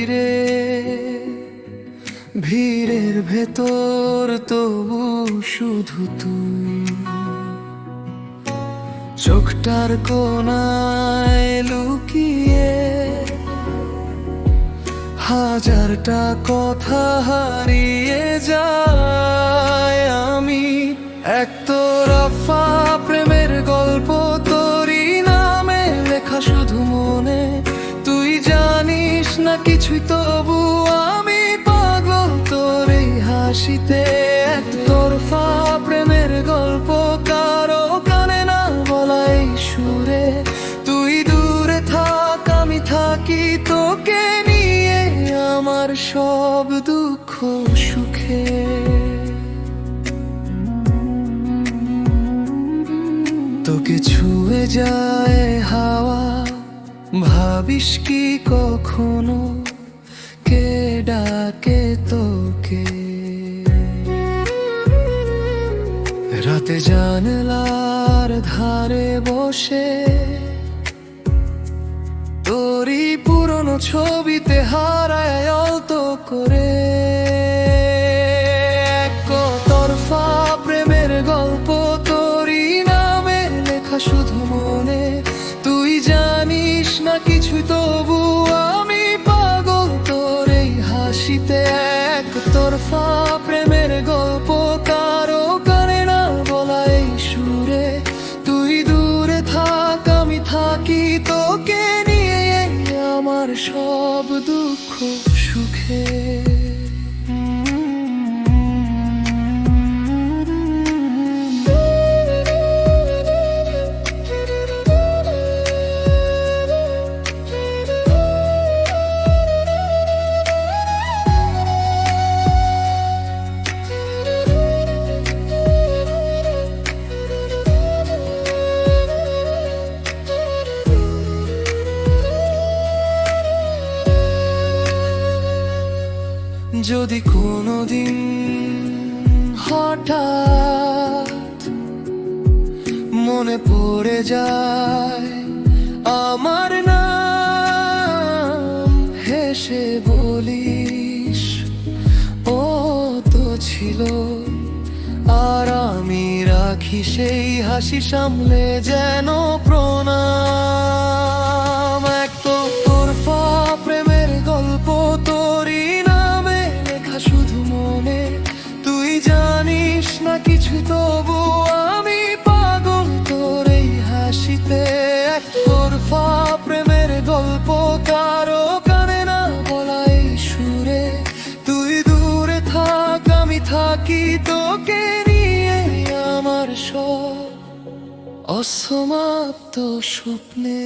ঘিরে, ভিড়ের ভেতর তবু শুধু তুই। চোখটার কোণায় লুকিয়ে হাজারটা কথা হারিয়ে যায়। আমি একতরফা প্রেমের গল্প, তোরই নামে লেখা শুধু মনে। তুই জানিস না কিছুই, তবু আমি পাগল তোর এই হাসিতে। একতরফা প্রেমের গল্প, কারো কানে না বলা এই সুরে। তুই দূরে থাক, আমি থাকি তোকে নিয়ে, আমার সব দুঃখ সুখে। তোকে ছুঁয়ে যায় হাওয়া, ভাবিস কি কখনো কে ডাকে তোকে? রাতে জানলার ধারে বসে তোরই পুরনো ছবিতে হারায় আলতো করে। একতরফা প্রেমের গল্প, তোরই নামে লেখা শুধু মনে। তুই জানিস না কিছুই, তবু আমি পাগল তোর এই হাসিতে। একতরফা প্রেমের গল্প, কারো কানে না বলা এই সুরে। তুই দূরে থাক, আমি থাকি তোকে নিয়ে, আমার সব দুঃখ সুখে। যদি কোনোদিন হঠাৎ মনে পড়ে যায় আমার নাম, হেসে বলিস ও তো ছিল। আর আমি রাখি সেই হাসি সামলে যেন প্রণাম। একতরফা প্রেমের গল্প, তোরই নামে লেখা শুধু মনে। তুই জানিস না কিছু, তবু আমি পাগল তোর এই হাসিতে। একতরফা প্রেমের গল্প, কারো কানে না বলা এই সুরে। তুই দূরে থাক, আমি থাকি তোকে নিয়ে, আমার সব অসমাপ্ত স্বপ্নে।